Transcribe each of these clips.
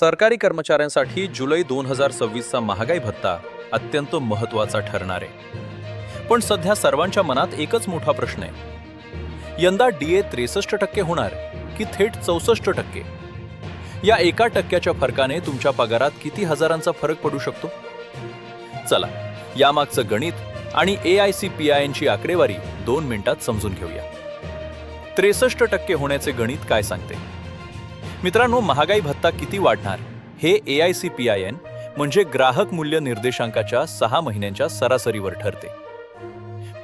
सरकारी कर्मचाऱ्यांसाठी जुलै 2026चा महागाई भत्ता अत्यंत महत्त्वाचा ठरणार आहे. पण सध्या सर्वांच्या मनात एकच मोठा प्रश्न आहे. यंदा DA 63% होणार की थेट 64%? या 1% फरकाने तुमच्या पगारात किती हजारांचा फरक पडू शकतो? चला, यामागचं गणित आणि AICPINची आकडेवारी 2 मिनिटात समजून घेऊया. 63% होण्याचे गणित काय सांगते? मित्रांनो, महागाई भत्ता किती वाढणार हे AICPIN म्हणजे ग्राहक मूल्य निर्देशांकाच्या 6 महिन्यांच्या सरासरीवर ठरते.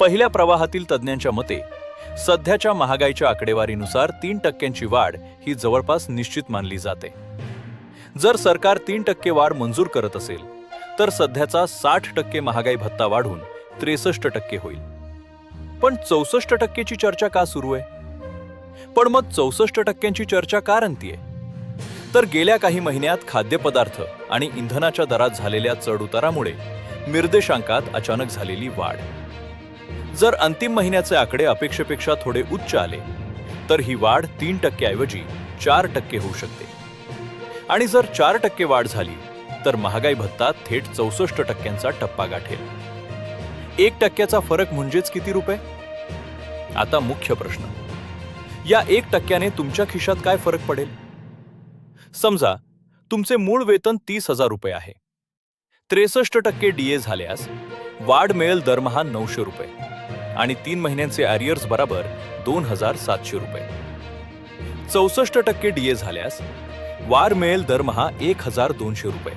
पहिल्या प्रवाहातील तज्ज्ञांच्या मते सध्याच्या महागाईच्या आकडेवारीनुसार 3% वाढ ही जवळपास निश्चित मानली जाते. जर सरकार 3% वाढ मंजूर करत असेल तर सध्याचा 60% महागाई भत्ता वाढून 63% होईल. पण 64%ची चर्चा का सुरू आहे? पण मग 64%ची चर्चा का रंगतीये? तर गेल्या काही महिन्यात खाद्यपदार्थ आणि इंधनाच्या दरात झालेल्या चढउतारामुळे निर्देशांकात अचानक झालेली वाढ. जर अंतिम महिन्याचे आकडे अपेक्षेपेक्षा थोडे उच्च आले तर ही वाढ 3% ऐवजी 4% होऊ शकते. आणि जर 4% वाढ झाली तर महागाई भत्ता थेट 64%चा टप्पा गाठेल. 1%चा फरक म्हणजेच किती रुपये? आता मुख्य प्रश्न, या 1%ने तुमच्या खिशात काय फरक पडेल? समजा तुमचे मूळ वेतन 30,000 रुपये आहे. 63% DA झाल्यास वाढ मिळेल दरमहा 900 रुपये आणि 3 महिन्यांचे अरियर्स बरोबर 2,700 रुपये. 64% DA झाल्यास वाढ मिळेल दरमहा 1,200 रुपये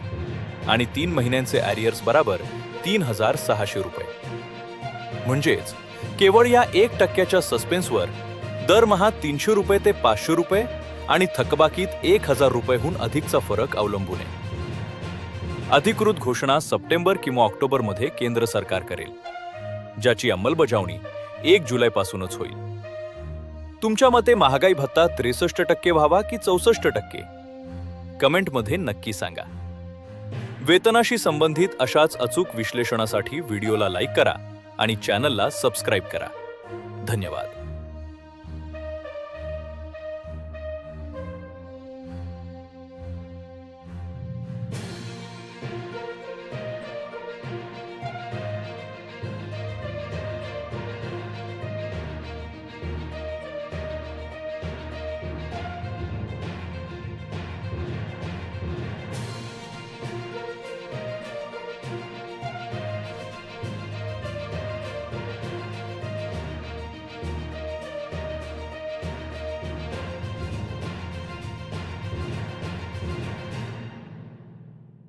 आणि 3 महिन्यांचे अरियर्स बरोबर 3,600 रुपये. म्हणजेच केवळ या 1%च्या सस्पेन्सवर दरमहा 300 रुपये ते 500 रुपये आणि थकबाकीत 1,000 रुपयेहून अधिकचा फरक अवलंबून आहे. अधिकृत घोषणा सप्टेंबर किंवा ऑक्टोबरमध्ये केंद्र सरकार करेल, ज्याची अंमलबजावणी 1 जुलैपासूनच होईल. तुमच्या मते महागाई भत्ता 63% व्हावा की 64%? कमेंटमध्ये नक्की सांगा. वेतनाशी संबंधित अशाच अचूक विश्लेषणासाठी व्हिडिओला लाईक करा आणि चॅनलला सबस्क्राईब करा. धन्यवाद.